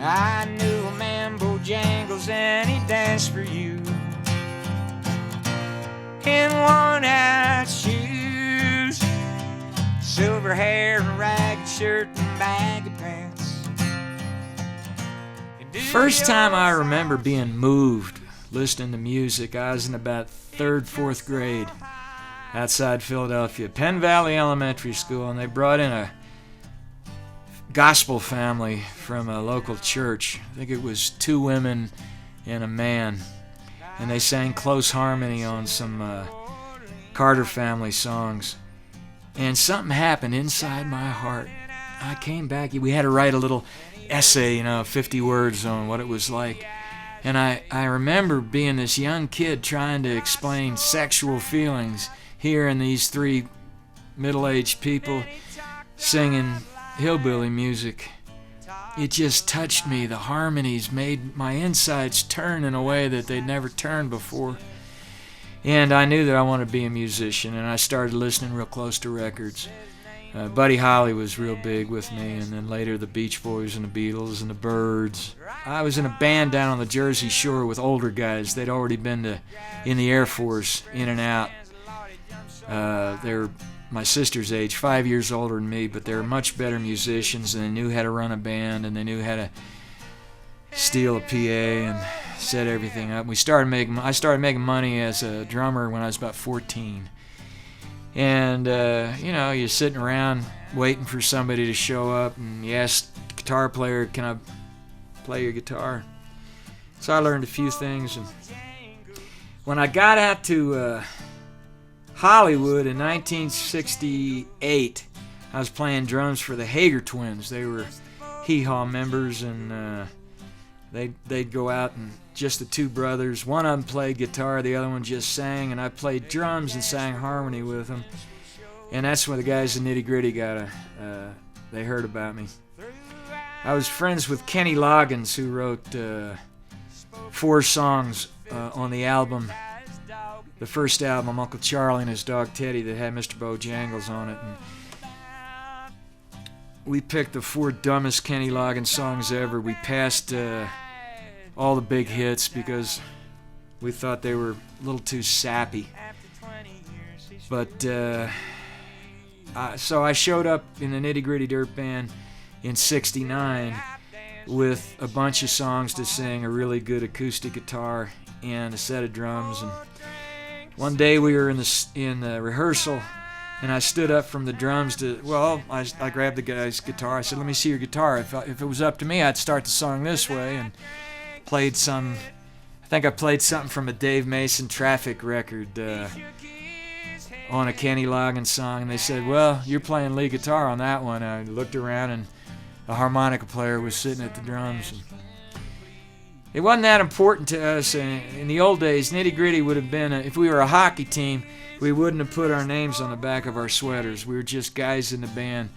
I knew a man, Bojangles, and he danced for you in worn-out shoes, silver hair and ragged shirt and baggy pants. First time I remember being moved listening to music, I was in about 3rd, 4th grade outside Philadelphia, Penn Valley Elementary School, and they brought in a gospel family from a local church. I think it was 2 women and a man, and they sang close harmony on some Carter family songs. And something happened inside my heart. I came back. We had to write a little essay, 50 words on what it was like. And I remember being this young kid trying to explain sexual feelings, hearing these 3 middle-aged people singing hillbilly music. It just touched me. The harmonies made my insides turn in a way that they'd never turned before. And I knew that I wanted to be a musician, and I started listening real close to records. Buddy Holly was real big with me, and then later the Beach Boys and the Beatles and the Byrds. I was in a band down on the Jersey Shore with older guys. They'd already been in the Air Force, in and out. They were my sister's age, 5 years older than me, but they were much better musicians, and they knew how to run a band, and they knew how to steal a PA and set everything up. I started making money as a drummer when I was about 14. And, you're sitting around waiting for somebody to show up, and you ask the guitar player, can I play your guitar? So I learned a few things. And when I got out to Hollywood in 1968, I was playing drums for the Hager twins. They were hee-haw members, and they'd go out, and just the 2 brothers. One of them played guitar, the other one just sang, and I played drums and sang harmony with them. And that's when the guys in Nitty Gritty they heard about me. I was friends with Kenny Loggins, who wrote 4 songs on the album, the first album, Uncle Charlie and His Dog Teddy, that had Mr. Bojangles on it. And we picked the 4 dumbest Kenny Loggins songs ever. We passed all the big hits because we thought they were a little too sappy. But so I showed up in the Nitty Gritty Dirt Band in '69 with a bunch of songs to sing, a really good acoustic guitar, and a set of drums. And one day we were in the rehearsal, and I stood up from the drums I grabbed the guy's guitar. I said, let me see your guitar. If it was up to me, I'd start the song this way, and played I think I played something from a Dave Mason Traffic record on a Kenny Loggins song, and they said, well, you're playing lead guitar on that one. I looked around, and a harmonica player was sitting at the drums. And it wasn't that important to us. In the old days, Nitty Gritty would have been, if we were a hockey team, we wouldn't have put our names on the back of our sweaters. We were just guys in the band.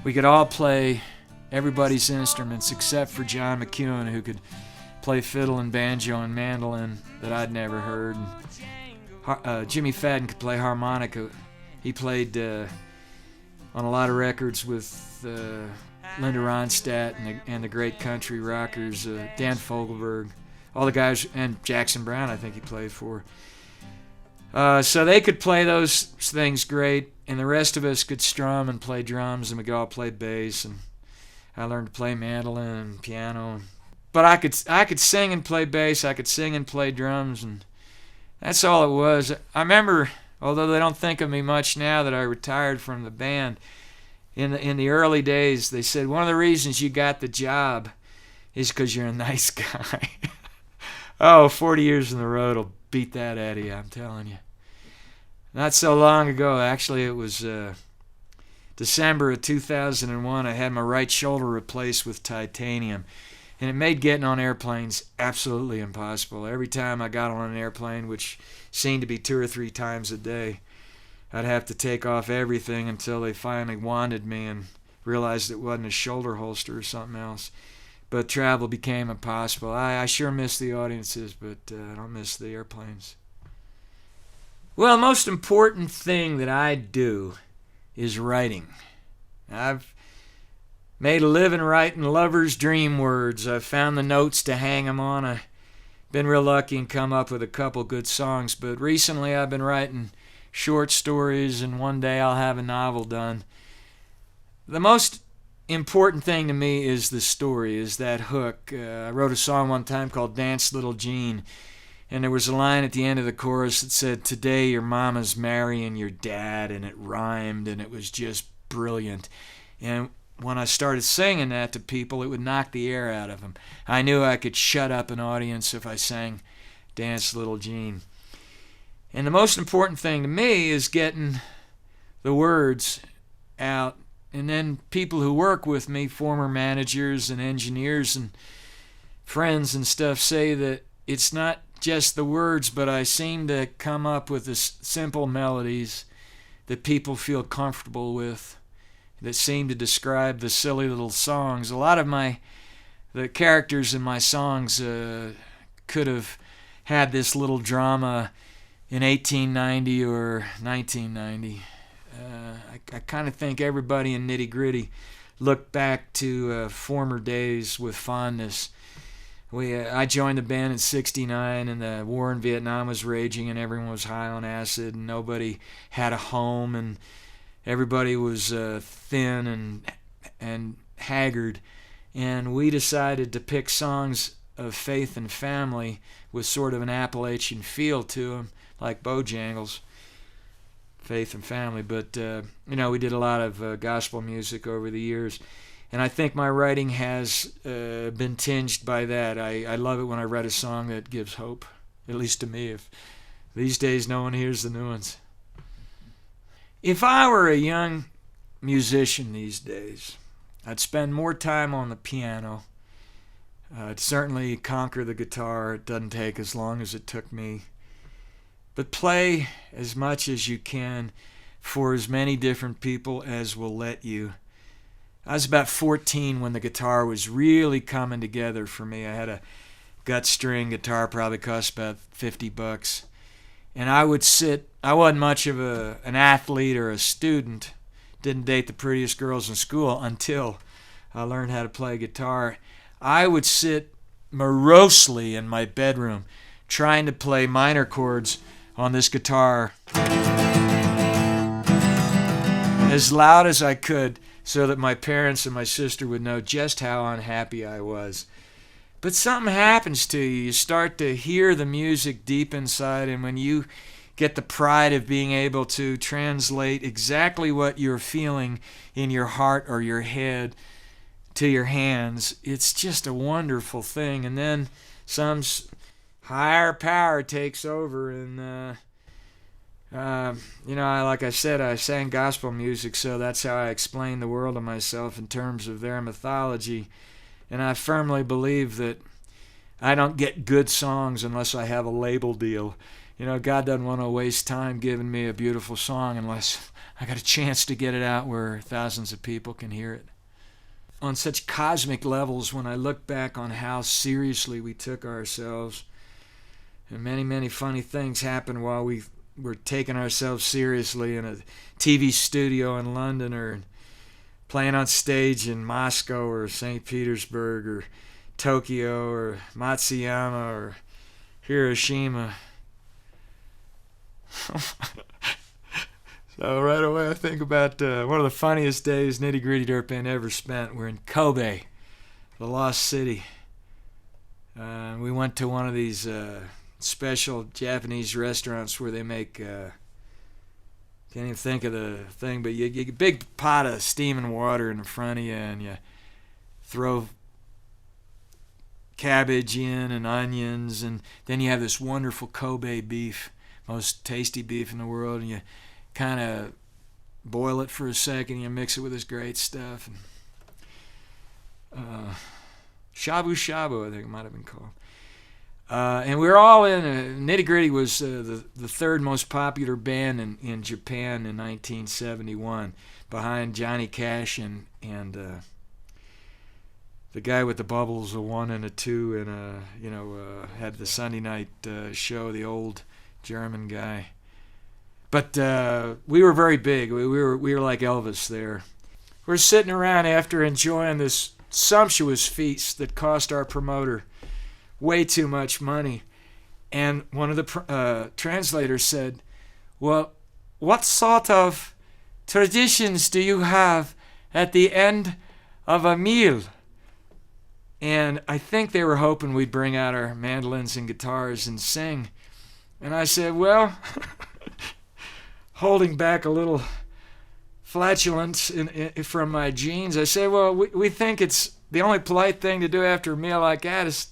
We could all play everybody's instruments except for John McEwen, who could play fiddle and banjo and mandolin that I'd never heard. Jimmy Fadden could play harmonica. He played on a lot of records with Linda Ronstadt and the great country rockers, Dan Fogelberg, all the guys, and Jackson Browne I think he played for. So they could play those things great, and the rest of us could strum and play drums, and we could all play bass, and I learned to play mandolin and piano. But I could sing and play bass, I could sing and play drums, and that's all it was. I remember, although they don't think of me much now that I retired from the band, in the early days, they said, one of the reasons you got the job is because you're a nice guy. 40 years in the road will beat that out of you, I'm telling you. Not so long ago, actually, it was December of 2001, I had my right shoulder replaced with titanium. And it made getting on airplanes absolutely impossible. Every time I got on an airplane, which seemed to be 2 or 3 times a day, I'd have to take off everything until they finally wanted me and realized it wasn't a shoulder holster or something else. But travel became impossible. I sure miss the audiences, but I don't miss the airplanes. Well, the most important thing that I do is writing. Made a living writing lovers' dream words. I found the notes to hang 'em on. I've been real lucky and come up with a couple good songs, but recently I've been writing short stories, and one day I'll have a novel done. The most important thing to me is the story, is that hook. I wrote a song one time called Dance Little Jean, and there was a line at the end of the chorus that said, "Today your mama's marrying your dad," and it rhymed, and it was just brilliant. And when I started singing that to people, it would knock the air out of them. I knew I could shut up an audience if I sang Dance Little Jean. And the most important thing to me is getting the words out. And then people who work with me, former managers and engineers and friends and stuff, say that it's not just the words, but I seem to come up with this simple melodies that people feel comfortable with, that seem to describe the silly little songs. A lot of the characters in my songs could have had this little drama in 1890 or 1990. I kind of think everybody in Nitty Gritty looked back to former days with fondness. I joined the band in '69, and the war in Vietnam was raging, and everyone was high on acid, and nobody had a home, and everybody was thin and haggard. And we decided to pick songs of faith and family with sort of an Appalachian feel to them, like Bojangles, faith and family. But we did a lot of gospel music over the years, and I think my writing has been tinged by that. I love it when I write a song that gives hope, at least to me. If these days no one hears the new ones. If I were a young musician these days, I'd spend more time on the piano. I'd certainly conquer the guitar. It doesn't take as long as it took me. But play as much as you can for as many different people as will let you. I was about 14 when the guitar was really coming together for me. I had a gut string guitar, probably cost about $50. And I would sit, I wasn't much of an athlete or a student, didn't date the prettiest girls in school until I learned how to play guitar. I would sit morosely in my bedroom trying to play minor chords on this guitar as loud as I could so that my parents and my sister would know just how unhappy I was. But something happens to you. You start to hear the music deep inside, and when you get the pride of being able to translate exactly what you're feeling in your heart or your head to your hands, it's just a wonderful thing. And then some higher power takes over, and like I said, I sang gospel music, so that's how I explain the world to myself in terms of their mythology. And I firmly believe that I don't get good songs unless I have a label deal. God doesn't want to waste time giving me a beautiful song unless I got a chance to get it out where thousands of people can hear it. On such cosmic levels, when I look back on how seriously we took ourselves, and many, many funny things happened while we were taking ourselves seriously in a TV studio in London, or playing on stage in Moscow or St. Petersburg or Tokyo or Matsuyama or Hiroshima. So right away I think about one of the funniest days Nitty Gritty Dirt Band ever spent. We're in Kobe, the lost city. We went to one of these special Japanese restaurants where they make... can't even think of the thing, but you get a big pot of steaming water in front of you, and you throw cabbage in and onions, and then you have this wonderful Kobe beef, most tasty beef in the world, and you kind of boil it for a second, and you mix it with this great stuff. And, shabu shabu, I think it might have been called. And we were all in. Nitty Gritty was the third most popular band in Japan in 1971, behind Johnny Cash and the guy with the bubbles, a 1 and a 2, and had the Sunday night show, the old German guy. But we were very big. We were like Elvis there. we're sitting around after enjoying this sumptuous feast that cost our promoter way too much money. And one of the translators said, well, what sort of traditions do you have at the end of a meal? And I think they were hoping we'd bring out our mandolins and guitars and sing. And I said, well, holding back a little flatulence from my jeans, I said, well, we think it's the only polite thing to do after a meal like that is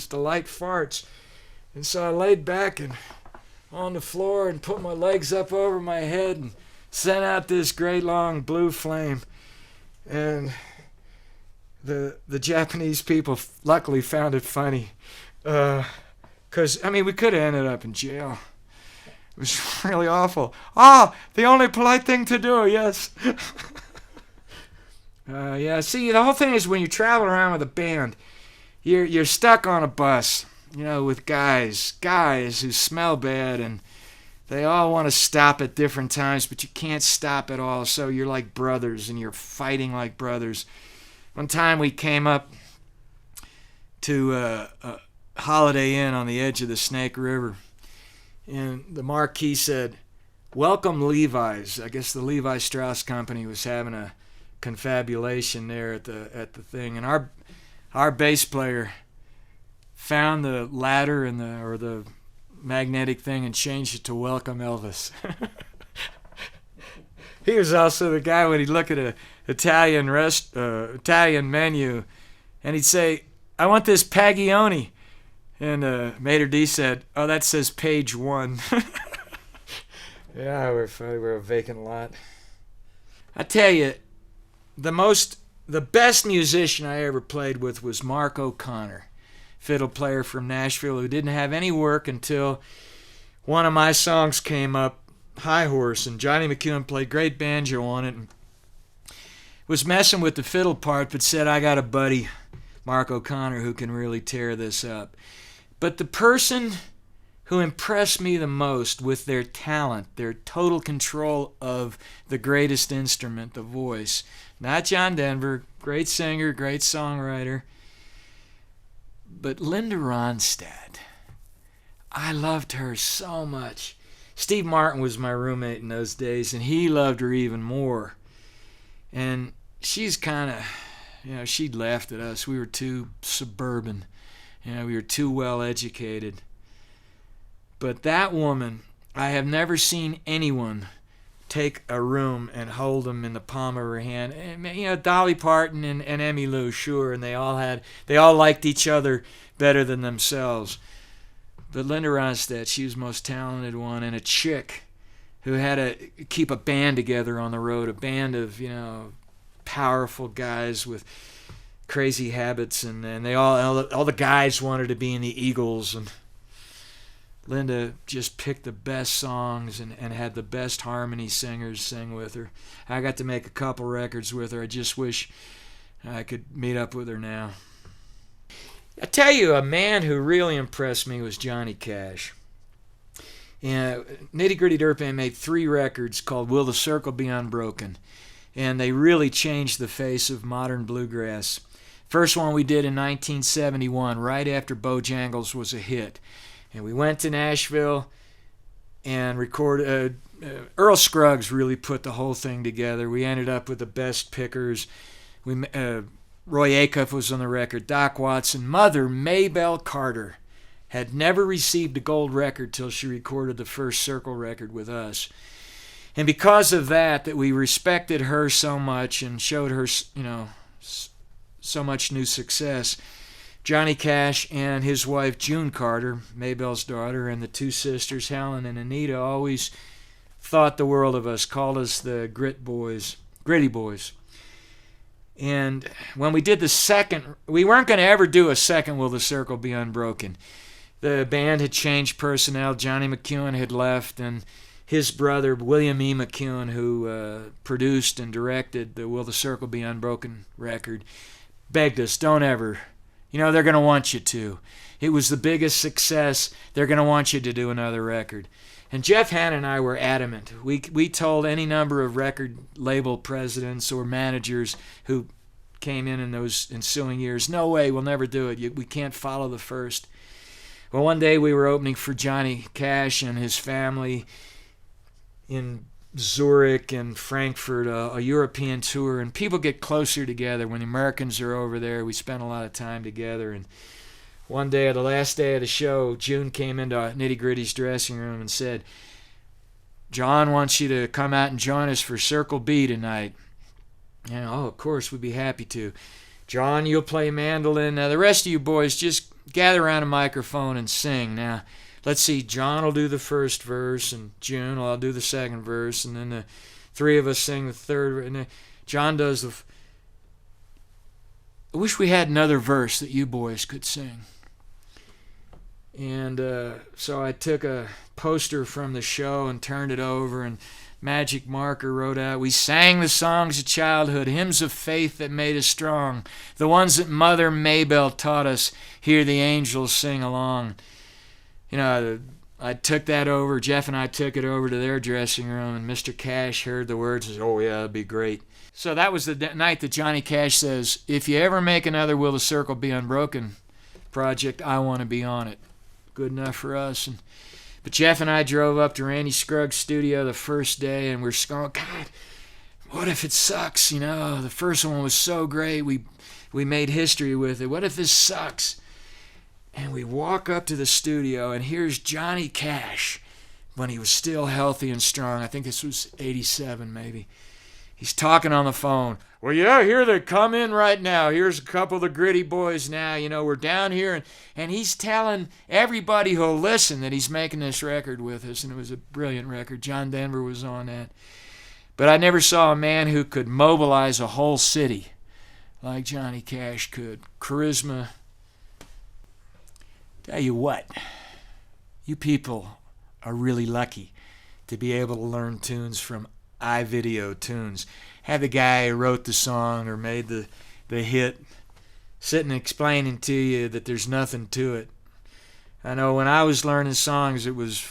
to light farts. And so I laid back and on the floor and put my legs up over my head and sent out this great long blue flame. And the Japanese people luckily found it funny. Because, we could have ended up in jail. It was really awful. The only polite thing to do, yes. See, the whole thing is when you travel around with a band, you're stuck on a bus, with guys who smell bad, and they all want to stop at different times, but you can't stop at all, so you're like brothers, and you're fighting like brothers. One time we came up to a Holiday Inn on the edge of the Snake River, and the marquee said, "Welcome Levi's." I guess the Levi Strauss Company was having a confabulation there at the thing, and our bass player found the ladder and the magnetic thing and changed it to "Welcome Elvis." He was also the guy when he'd look at a Italian menu, and he'd say, "I want this Pagione," and Mater D said, "Oh, that says page 1." Yeah, we're a vacant lot. I tell you, the best musician I ever played with was Mark O'Connor, fiddle player from Nashville who didn't have any work until one of my songs came up, High Horse, and Johnny McEwen played great banjo on it and was messing with the fiddle part, but said, "I got a buddy, Mark O'Connor, who can really tear this up." But the person who impressed me the most with their talent, their total control of the greatest instrument, the voice, not John Denver, great singer, great songwriter, but Linda Ronstadt. I loved her so much. Steve Martin was my roommate in those days, and he loved her even more. And she's kind of, she'd laughed at us. We were too suburban. We were too well educated. But that woman, I have never seen anyone take a room and hold them in the palm of her hand. And, Dolly Parton and Emmylou, sure, and they all liked each other better than themselves. But Linda Ronstadt, she was the most talented one, and a chick who had to keep a band together on the road, a band of, powerful guys with crazy habits, and they all the guys wanted to be in the Eagles, and Linda just picked the best songs and had the best harmony singers sing with her. I got to make a couple records with her. I just wish I could meet up with her now. I tell you, a man who really impressed me was Johnny Cash. Nitty Gritty Dirt Band made 3 records called Will the Circle Be Unbroken, and they really changed the face of modern bluegrass. First one we did in 1971, right after Bojangles was a hit. And we went to Nashville and recorded. Earl Scruggs really put the whole thing together. We ended up with the best pickers. Roy Acuff was on the record, Doc Watson. Mother, Maybelle Carter, had never received a gold record till she recorded the first Circle record with us. And because of that we respected her so much and showed her, so much new success, Johnny Cash and his wife June Carter, Maybelle's daughter, and the 2 sisters, Helen and Anita, always thought the world of us, called us the Gritty Boys. And when we did the second, we weren't going to ever do a second Will the Circle Be Unbroken. The band had changed personnel. Johnny McEwen had left, and his brother, William E. McEwen, who produced and directed the Will the Circle Be Unbroken record, begged us, don't ever. They're going to want you to. It was the biggest success. They're going to want you to do another record. And Jeff Hanna and I were adamant. We told any number of record label presidents or managers who came in those ensuing years, no way, we'll never do it. We can't follow the first. Well, one day we were opening for Johnny Cash and his family in Zurich and Frankfurt, a European tour, and people get closer together when the Americans are over there. We spend a lot of time together, and one day, the last day of the show, June came into Nitty Gritty's dressing room and said, "John wants you to come out and join us for Circle B tonight." And, "Oh, of course, we'd be happy to." "John, you'll play mandolin. Now, the rest of you boys, just gather around a microphone and sing. Now, let's see, John will do the first verse, and June, I'll do the second verse, and then the three of us sing the third, and then John does the... I wish we had another verse that you boys could sing." And so I took a poster from the show and turned it over, and magic marker wrote out, "We sang the songs of childhood, hymns of faith that made us strong, the ones that Mother Maybell taught us, hear the angels sing along." You know, I took that over, Jeff and I took it over to their dressing room, and Mr. Cash heard the words and said, "Oh yeah, that'd be great." So that was the night that Johnny Cash says, "If you ever make another Will the Circle Be Unbroken project, I want to be on it." Good enough for us. But Jeff and I drove up to Randy Scruggs' studio the first day, and we're going, "God, what if it sucks? You know, the first one was so great. We made history with it. What if this sucks?" And we walk up to the studio, and here's Johnny Cash when he was still healthy and strong. I think this was 87 maybe. He's talking on the phone. "Well, yeah, here they come in right now. Here's a couple of the Gritty boys now. You know, we're down here." And he's telling everybody who'll listen that he's making this record with us. And it was a brilliant record. John Denver was on that. But I never saw a man who could mobilize a whole city like Johnny Cash could. Charisma. Tell you what, you people are really lucky to be able to learn tunes from iVideo Tunes. Have the guy who wrote the song or made the hit sitting explaining to you that there's nothing to it. I know when I was learning songs, it was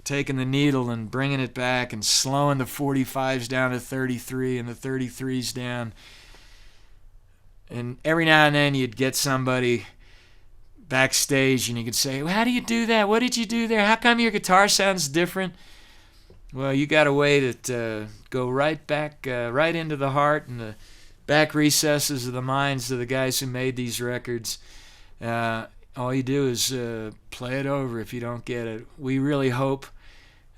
taking the needle and bringing it back and slowing the 45s down to 33 and the 33s down. And every now and then you'd get somebody backstage and you could say, "Well, how do you do that? What did you do there? How come your guitar sounds different?" Well, you got a way to go right back, right into the heart and the back recesses of the minds of the guys who made these records. All you do is play it over if you don't get it. We really hope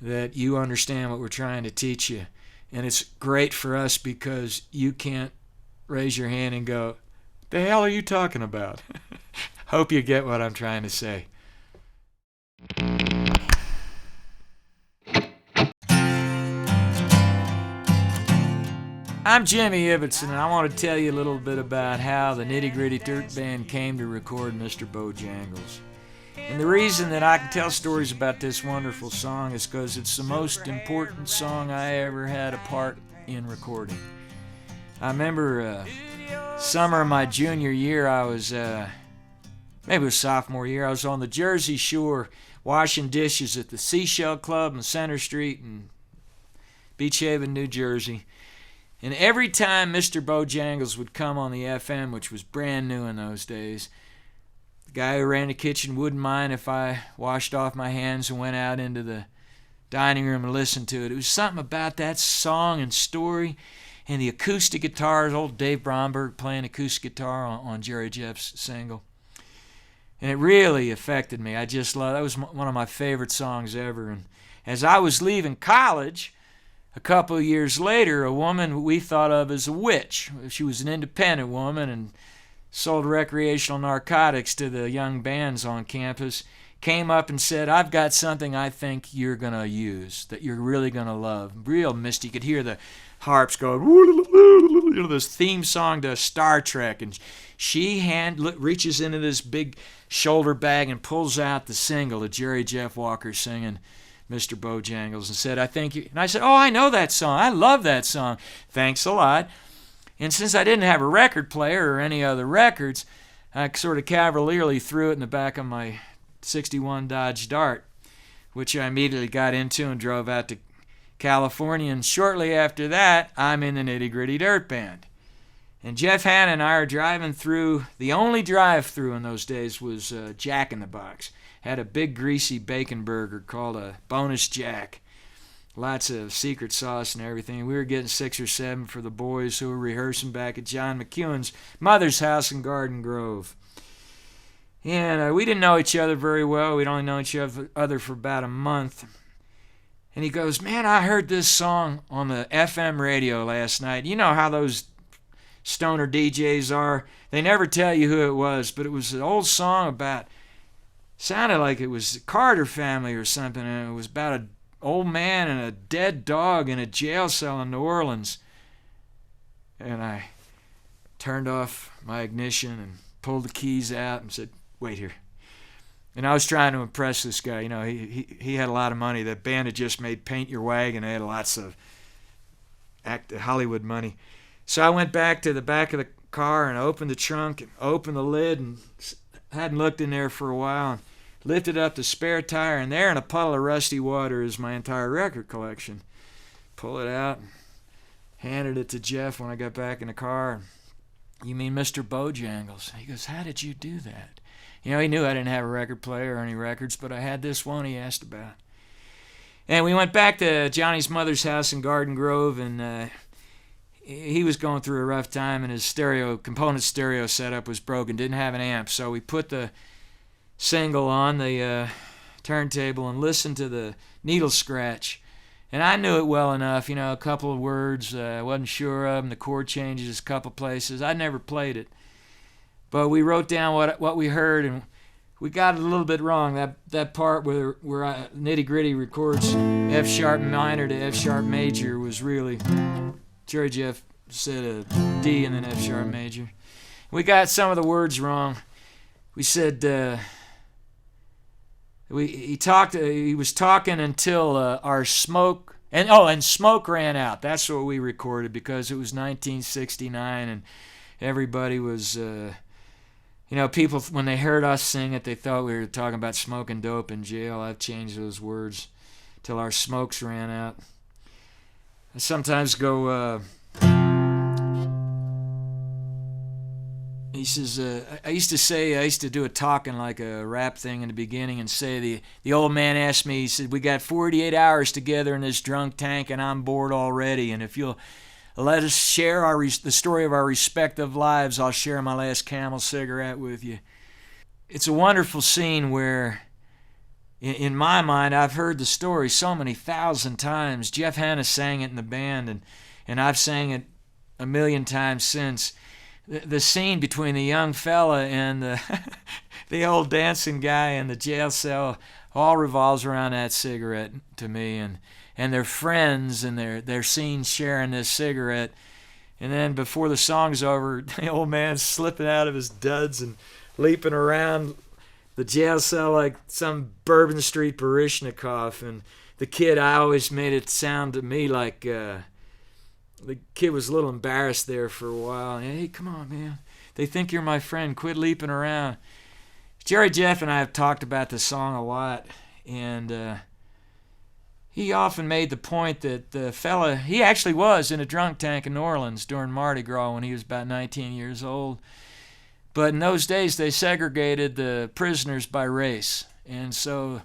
that you understand what we're trying to teach you. And it's great for us because you can't raise your hand and go, "The hell are you talking about?" Hope you get what I'm trying to say. I'm Jimmy Ibbotson, and I want to tell you a little bit about how the Nitty Gritty Dirt Band came to record Mr. Bojangles. And the reason that I can tell stories about this wonderful song is because it's the most important song I ever had a part in recording. I remember summer of my junior year, I was, maybe it was sophomore year, I was on the Jersey Shore washing dishes at the Seashell Club on Center Street in Beach Haven, New Jersey. And every time Mr. Bojangles would come on the FM, which was brand new in those days, the guy who ran the kitchen wouldn't mind if I washed off my hands and went out into the dining room and listened to it. It was something about that song and story and the acoustic guitars, old Dave Bromberg playing acoustic guitar on Jerry Jeff's single. And it really affected me. I just loved it. That was one of my favorite songs ever. And as I was leaving college, a couple of years later, a woman we thought of as a witch. She was an independent woman and sold recreational narcotics to the young bands on campus, came up and said, "I've got something I think you're going to use, that you're really going to love." Real misty. You could hear the harps go, this theme song to Star Trek. And she reaches into this big shoulder bag and pulls out the single of Jerry Jeff Walker singing Mr. Bojangles and said, "I think you..." And I said, "Oh, I know that song. I love that song. Thanks a lot." And since I didn't have a record player or any other records, I sort of cavalierly threw it in the back of my 61 Dodge Dart. which I immediately got into and drove out to California. And shortly after that, I'm in the Nitty Gritty Dirt Band. And Jeff Hanna and I are driving through. The only drive-through in those days was Jack in the Box. Had a big greasy bacon burger called a Bonus Jack. Lots of secret sauce and everything. We were getting 6 or 7 for the boys who were rehearsing back at John McEwen's mother's house in Garden Grove. And we didn't know each other very well. We'd only known each other for about a month. And he goes, "Man, I heard this song on the FM radio last night." You know how those stoner DJs are. They never tell you who it was, but it was an old song about, sounded like it was the Carter family or something, and it was about an old man and a dead dog in a jail cell in New Orleans. And I turned off my ignition and pulled the keys out and said, "Wait here." And I was trying to impress this guy. You know, he had a lot of money. The band had just made Paint Your Wagon. They had lots of Hollywood money. So I went back to the back of the car and opened the trunk and opened the lid and hadn't looked in there for a while and lifted up the spare tire, and there in a puddle of rusty water is my entire record collection. Pull it out and handed it to Jeff when I got back in the car. "You mean Mr. Bojangles?" He goes, "How did you do that?" You know, he knew I didn't have a record player or any records, but I had this one he asked about. And we went back to Johnny's mother's house in Garden Grove, and he was going through a rough time, and his component stereo setup was broken, didn't have an amp. So we put the single on the turntable and listened to the needle scratch. And I knew it well enough, you know, a couple of words I wasn't sure of, and the chord changes a couple places. I never played it. But we wrote down what we heard, and we got it a little bit wrong. That part where Nitty Gritty records F sharp minor to F sharp major was really, Jerry Jeff said a D and then F sharp major. We got some of the words wrong. We said he was talking until our smoke and smoke ran out. That's what we recorded because it was 1969 and everybody was people when they heard us sing it, they thought we were talking about smoking dope in jail. I've changed those words till our smokes ran out. I sometimes go he says, I used to do a talking like a rap thing in the beginning and say, the old man asked me, he said, "We got 48 hours together in this drunk tank and I'm bored already. And if you'll let us share the story of our respective lives, I'll share my last Camel cigarette with you." It's a wonderful scene where, in my mind, I've heard the story so many thousand times. Jeff Hanna sang it in the band, and I've sang it a million times since. The scene between the young fella and the old dancing guy in the jail cell all revolves around that cigarette to me, and their friends and their seen sharing this cigarette. And then before the song's over, the old man's slipping out of his duds and leaping around the jail cell like some Bourbon Street Baryshnikov. And the kid, I always made it sound to me like the kid was a little embarrassed there for a while. "Hey, come on, man. They think you're my friend. Quit leaping around." Jerry Jeff and I have talked about the song a lot, and he often made the point that the fella, he actually was in a drunk tank in New Orleans during Mardi Gras when he was about 19 years old. But in those days, they segregated the prisoners by race. And so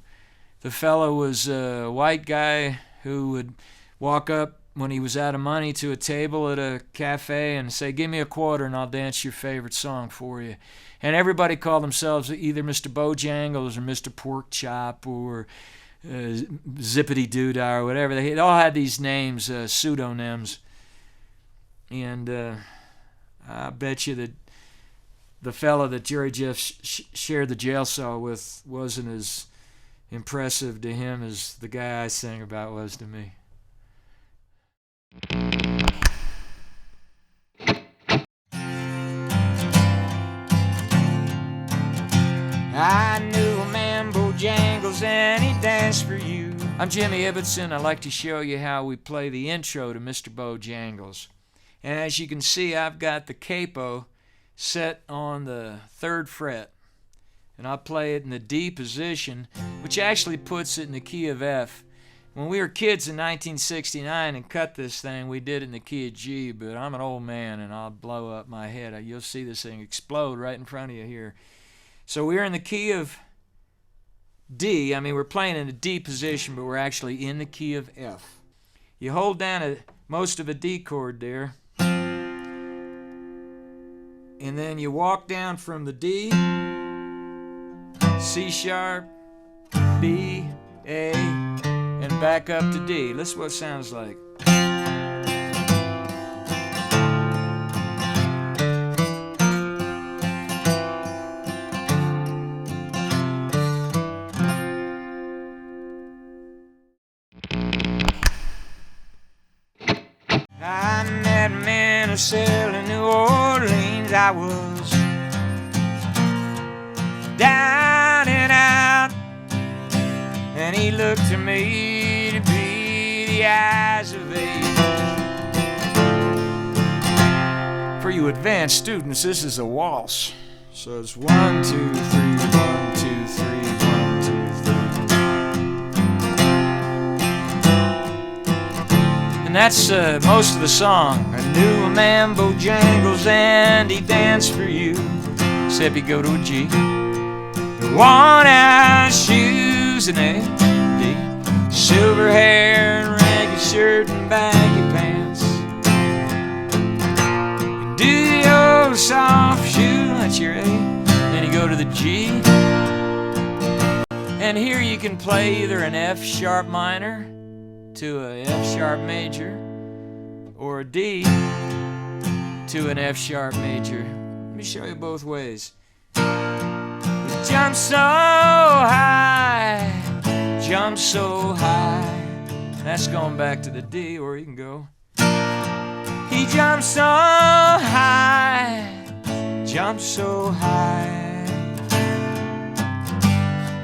the fella was a white guy who would walk up when he was out of money to a table at a cafe and say, "Give me a quarter and I'll dance your favorite song for you." And everybody called themselves either Mr. Bojangles or Mr. Pork Chop or Zippity Doodah or whatever. They all had these names, pseudonyms. And I bet you that the fella that Jerry Jeff shared the jail cell with wasn't as impressive to him as the guy I sang about was to me. I knew a man, Bojangles, and he danced for you. I'm Jimmy Ibbotson. I'd like to show you how we play the intro to Mr. Bojangles. And as you can see, I've got the capo set on the 3rd fret. and I'll play it in the D position, which actually puts it in the key of F. When we were kids in 1969 and cut this thing, we did it in the key of G, but I'm an old man and I'll blow up my head. You'll see this thing explode right in front of you here. So we're in the key of D. I mean, we're playing in a D position, but we're actually in the key of F. You hold down most of a D chord there, and then you walk down from the D, C sharp, B, A, and back up to D. Listen what it sounds like. I met a man who sailed in New Orleans. I was down and out, and he looked to me to be the eyes of age. For you advanced students, this is a waltz. So it's 1, 2, 3, 1, 2, 3, 1, 2, 3. And that's most of the song. I knew a man, Bojangles, and he danced for you. Except he go to a G. Worn-out shoes and a D. Silver hair and ragged shirt and baggy pants. You do the old soft shoe, that's your A. Then you go to the G. And here you can play either an F sharp minor to a F sharp major, or a D to an F sharp major. Let me show you both ways. Jump so high, jump so high. That's going back to the D, or you can go. He jumped so high, jumped so high,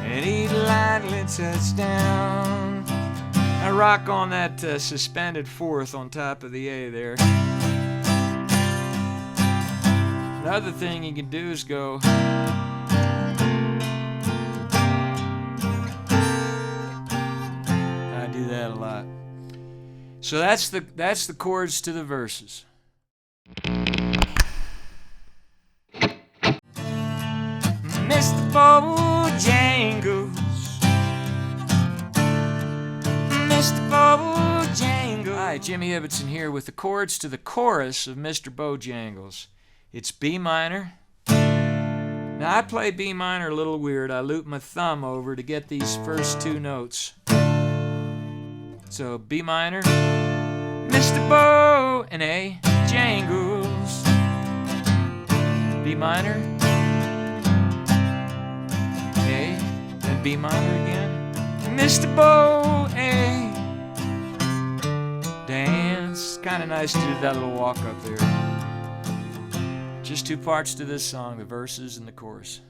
and he lightly touched down. I rock on that suspended fourth on top of the A there. The other thing you can do is go. I do that a lot. So that's the chords to the verses. Mr. Bojangles, Mr. Bojangles. Hi, Jimmy Ibbotson here with the chords to the chorus of Mr. Bojangles. It's B minor. Now I play B minor a little weird. I loop my thumb over to get these first two notes. So B minor, Mr. Bo, and A, Jangles. B minor, A, then B minor again, Mr. Bo, A. Dance. Kind of nice to do that little walk up there. Just two parts to this song, the verses and the chorus.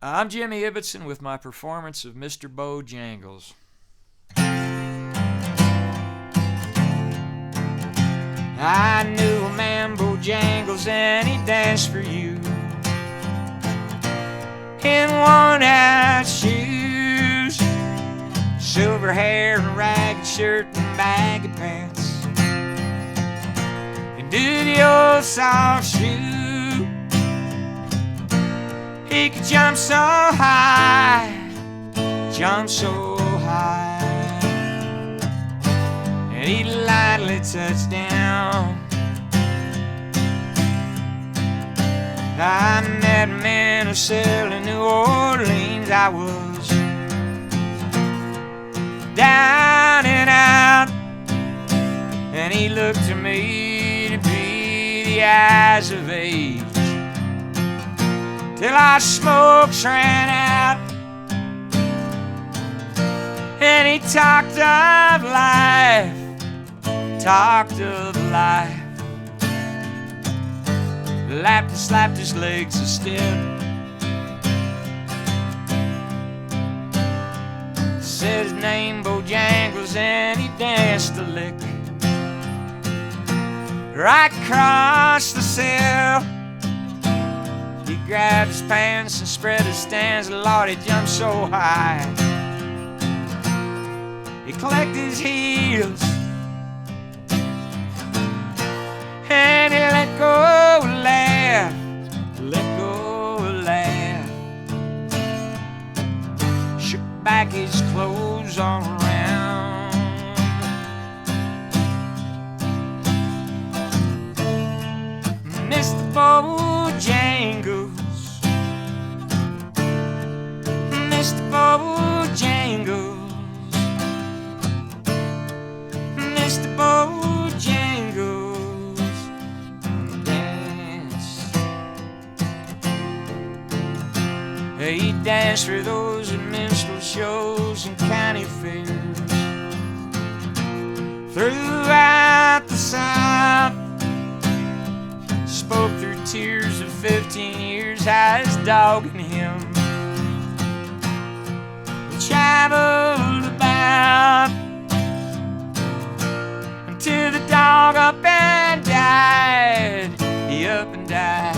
I'm Jimmy Ibbotson with my performance of Mr. Bojangles. I knew a man, Bojangles, and he danced for you in worn-out shoes, silver hair and ragged shirt and baggy pants, and do the old soft shoe. He could jump so high, jump so high, and he lightly touched down. I met a man who sailed in New Orleans. I was down and out, and he looked to me to be the eyes of age. Till our smokes ran out, and he talked of life, talked of life. Lapped and slapped his legs a step. said his name Bojangles, and he danced a lick right across the cell. He grabbed his pants and spread his stance. Lord, he jumped so high. He clicked his heels and he let go laugh, let go laugh. Shook back his clothes all around. Mr. Bojangles, Mr. Bojangles, Mr. Bojangles, dance. He danced for those at minstrel shows and county fairs throughout the South. Spoke through tears of 15 years, how his dog and him traveled about until the dog up and died. He up and died.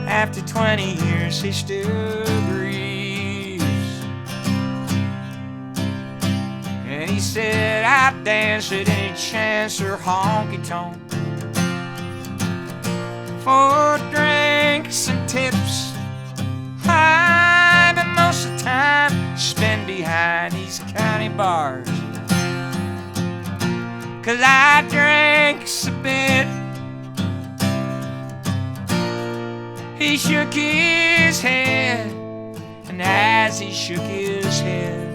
After 20 years, he still breathes. And he said, I'd dance at any chance or honky-tonk for drinks and tips. But most of the time spend behind these county bars, 'cause I drinks a bit. He shook his head, and as he shook his head,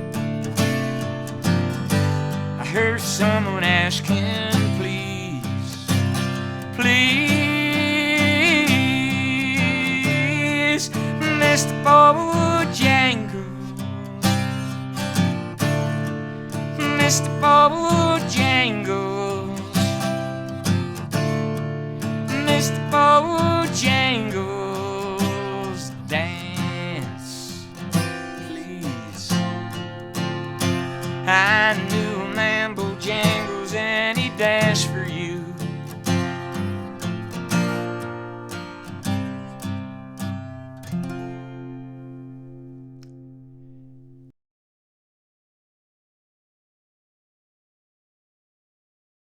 I heard someone asking, please, please, Mr. Bojangles, Mr. Bojangles, Mr. Bojangles, dance, please. I knew a man, Bojangles, and he danced for